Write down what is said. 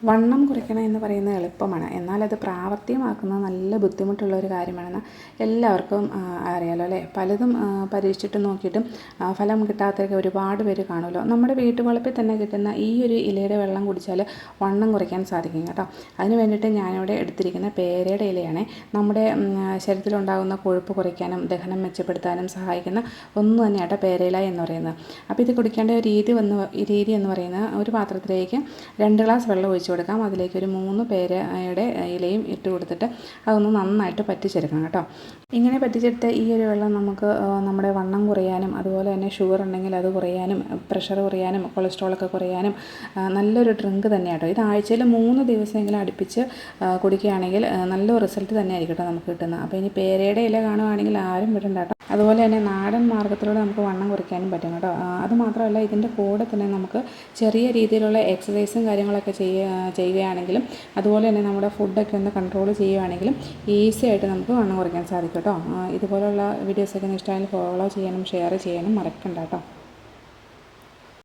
വണ്ണം കുറയ്ക്കണം എന്ന് പറയുന്നത് എളുപ്പമാണ്, എന്നാൽ അത് പ്രാവർത്തികമാക്കുന്നത് നല്ല ബുദ്ധിമുട്ടുള്ള ഒരു കാര്യമാണെന്ന് എല്ലാവർക്കും അറിയാലോ അല്ലേ. പലതും പരീക്ഷിച്ചിട്ട് നോക്കിയിട്ടും ഫലം കിട്ടാത്തവരൊക്കെ ഒരുപാട് പേര് കാണുമല്ലോ. നമ്മുടെ വീട്ടുവളപ്പിൽ തന്നെ കിട്ടുന്ന ഈ ഒരു ഇലയുടെ വെള്ളം കുടിച്ചാൽ വണ്ണം കുറയ്ക്കാൻ സാധിക്കും കേട്ടോ. അതിന് വേണ്ടിയിട്ട് ഞാനിവിടെ എടുത്തിരിക്കുന്ന പേരയുടെ ഇലയാണ്. നമ്മുടെ ശരീരത്തിലുണ്ടാകുന്ന കൊഴുപ്പ് കുറയ്ക്കാനും ദഹനം മെച്ചപ്പെടുത്താനും സഹായിക്കുന്ന ഒന്ന് തന്നെയാട്ടോ പേരയില എന്ന് പറയുന്നത്. അപ്പോൾ ഇത് കുടിക്കേണ്ട ഒരു രീതി എന്ന് പറയുന്നത്, ഒരു പാത്രത്തിലേക്ക് 2 ഗ്ലാസ് വെള്ളം ഒഴിച്ചു കൊടുക്കാം. അതിലേക്ക് ഒരു 3 പേരയുടെ ഇലയും ഇട്ട് കൊടുത്തിട്ട് അതൊന്ന് നന്നായിട്ട് പറ്റിച്ചെടുക്കണം കേട്ടോ. ഇങ്ങനെ പറ്റിച്ചെടുത്ത ഈ ഒരു വെള്ളം നമുക്ക് നമ്മുടെ വണ്ണം കുറയാനും അതുപോലെ തന്നെ ഷുഗർ ഉണ്ടെങ്കിൽ അത് കുറയാനും പ്രഷർ കുറയാനും കൊളസ്ട്രോളൊക്കെ കുറയാനും നല്ലൊരു ഡ്രിങ്ക് തന്നെയാട്ടോ. ഇത് ആഴ്ചയിൽ 3 ദിവസമെങ്കിലും അടുപ്പിച്ച് കുടിക്കുകയാണെങ്കിൽ നല്ല റിസൾട്ട് തന്നെ ആയിരിക്കും കേട്ടോ നമുക്ക് കിട്ടുന്നത്. അപ്പോൾ ഇനി പേരയുടെ ഇല കാണുവാണെങ്കിൽ ആരും വിടണ്ട കേട്ടോ. അതുപോലെ തന്നെ നാടൻ മാർഗ്ഗത്തിലൂടെ നമുക്ക് വണ്ണം കുറയ്ക്കാനും പറ്റും കേട്ടോ. അതുമാത്രമല്ല, ഇതിൻ്റെ കൂടെ തന്നെ നമുക്ക് ചെറിയ രീതിയിലുള്ള എക്സസൈസും കാര്യങ്ങളൊക്കെ ചെയ്യുകയാണെങ്കിലും അതുപോലെ തന്നെ നമ്മുടെ ഫുഡൊക്കെ ഒന്ന് കൺട്രോൾ ചെയ്യുകയാണെങ്കിലും ഈസി ആയിട്ട് നമുക്ക് വണ്ണം കുറയ്ക്കാൻ സാധിക്കും കേട്ടോ. ഇതുപോലുള്ള വീഡിയോസൊക്കെ ഇഷ്ടമായാലും ഫോളോ ചെയ്യാനും ഷെയർ ചെയ്യാനും മറക്കണ്ട കേട്ടോ.